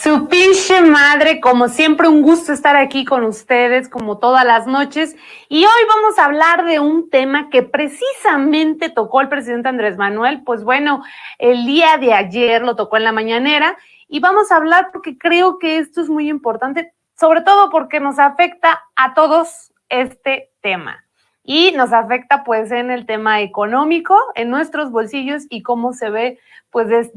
Su pinche madre, como siempre, un gusto estar aquí con ustedes, como todas las noches. Y hoy vamos a hablar de un tema que precisamente tocó el presidente Andrés Manuel. Pues bueno, el día de ayer lo tocó en la mañanera. Y vamos a hablar porque creo que esto es muy importante, sobre todo porque nos afecta a todos este tema. Y nos afecta pues en el tema económico, en nuestros bolsillos y cómo se ve pues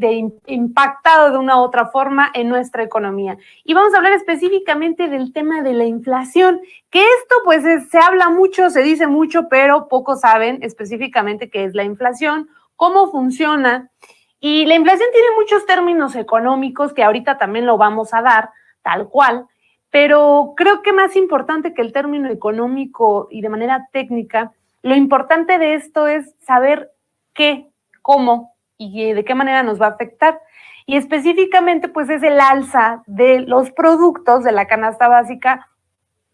impactado de una u otra forma en nuestra economía. Y vamos a hablar específicamente del tema de la inflación, que esto pues se habla mucho, se dice mucho, pero pocos saben específicamente qué es la inflación, cómo funciona. Y la inflación tiene muchos términos económicos que ahorita también lo vamos a dar, tal cual, pero creo que más importante que el término económico y de manera técnica, lo importante de esto es saber qué, cómo y de qué manera nos va a afectar. Y específicamente, pues es el alza de los productos de la canasta básica,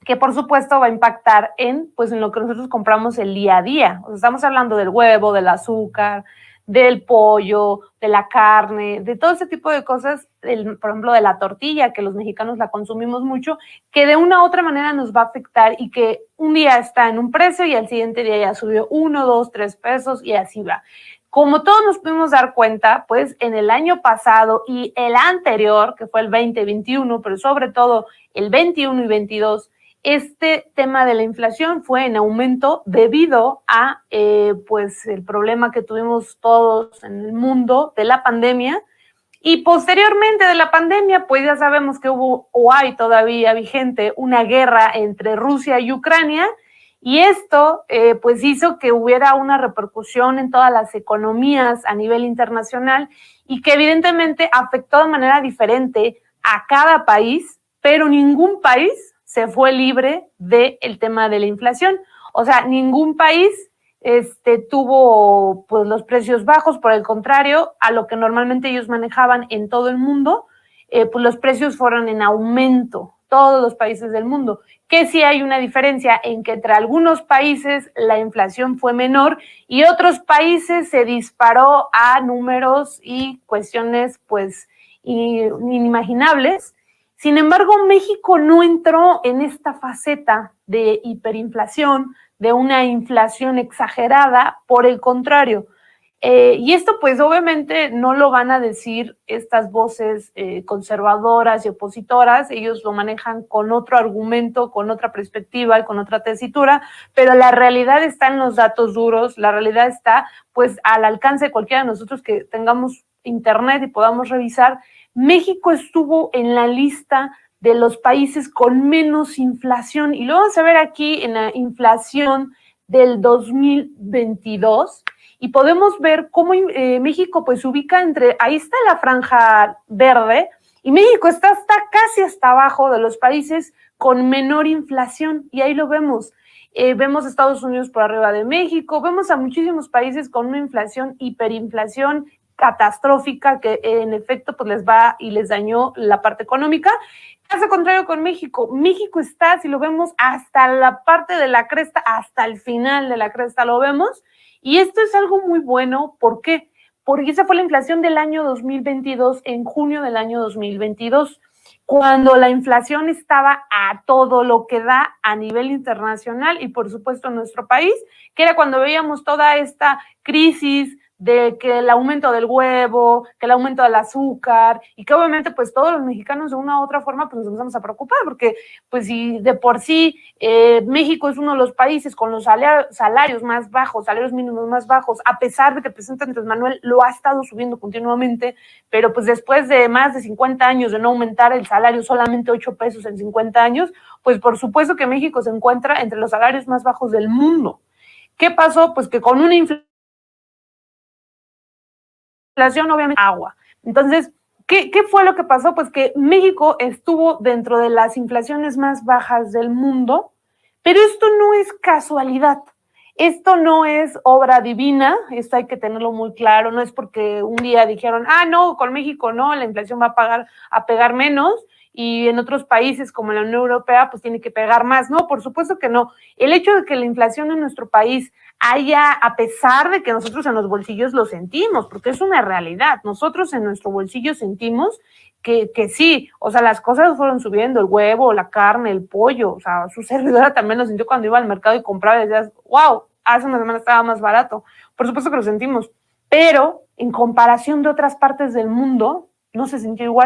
que por supuesto va a impactar pues en lo que nosotros compramos el día a día. O sea, estamos hablando del huevo, del azúcar, del pollo, de la carne, de todo ese tipo de cosas, por ejemplo, de la tortilla, que los mexicanos la consumimos mucho, que de una u otra manera nos va a afectar y que un día está en un precio y al siguiente día ya subió 1, 2, 3 pesos y así va. Como todos nos pudimos dar cuenta, pues en el año pasado y el anterior, que fue el 2021, pero sobre todo el 21 y 22, este tema de la inflación fue en aumento debido a pues el problema que tuvimos todos en el mundo de la pandemia. Y posteriormente de la pandemia, pues ya sabemos que hubo o hay todavía vigente una guerra entre Rusia y Ucrania, y esto pues hizo que hubiera una repercusión en todas las economías a nivel internacional y que evidentemente afectó de manera diferente a cada país, pero ningún país se fue libre del tema de la inflación. O sea, ningún país tuvo pues los precios bajos, por el contrario, a lo que normalmente ellos manejaban en todo el mundo, pues los precios fueron en aumento, todos los países del mundo, que sí hay una diferencia en que entre algunos países la inflación fue menor y otros países se disparó a números y cuestiones pues inimaginables. Sin embargo, México no entró en esta faceta de hiperinflación, de una inflación exagerada, por el contrario. Y esto pues obviamente no lo van a decir estas voces conservadoras y opositoras, ellos lo manejan con otro argumento, con otra perspectiva y con otra tesitura, pero la realidad está en los datos duros, la realidad está pues al alcance de cualquiera de nosotros que tengamos internet y podamos revisar. México estuvo en la lista de los países con menos inflación y lo vamos a ver aquí en la inflación del 2022 y podemos ver cómo México pues se ubica ahí está la franja verde y México está casi hasta abajo de los países con menor inflación y ahí lo vemos. Vemos Estados Unidos por arriba de México, vemos a muchísimos países con una inflación, hiperinflación, catastrófica que en efecto pues les va y les dañó la parte económica. Caso contrario con México, México está, si lo vemos, hasta la parte de la cresta, hasta el final de la cresta lo vemos, y esto es algo muy bueno. ¿Por qué? Porque esa fue la inflación del año 2022, en junio del año 2022, cuando la inflación estaba a todo lo que da a nivel internacional y por supuesto en nuestro país, que era cuando veíamos toda esta crisis de que el aumento del huevo, que el aumento del azúcar, y que obviamente pues todos los mexicanos de una u otra forma pues nos empezamos a preocupar, porque pues si de por sí México es uno de los países con los salarios más bajos, salarios mínimos más bajos, a pesar de que el presidente Andrés Manuel lo ha estado subiendo continuamente, pero pues después de más de 50 años de no aumentar el salario, solamente 8 pesos en 50 años, pues por supuesto que México se encuentra entre los salarios más bajos del mundo. ¿Qué pasó? Pues que con una inflación obviamente agua. Entonces, ¿qué fue lo que pasó? Pues que México estuvo dentro de las inflaciones más bajas del mundo, pero esto no es casualidad. Esto no es obra divina, esto hay que tenerlo muy claro, no es porque un día dijeron, no, con México no, la inflación va a pegar menos, y en otros países como la Unión Europea pues tiene que pegar más. No, por supuesto que no. El hecho de que la inflación en nuestro país a pesar de que nosotros en los bolsillos lo sentimos, porque es una realidad, nosotros en nuestro bolsillo sentimos que sí, o sea, las cosas fueron subiendo, el huevo, la carne, el pollo, o sea, su servidora también lo sintió cuando iba al mercado y compraba y decías, wow, hace una semana estaba más barato. Por supuesto que lo sentimos, pero en comparación de otras partes del mundo, no se sintió igual.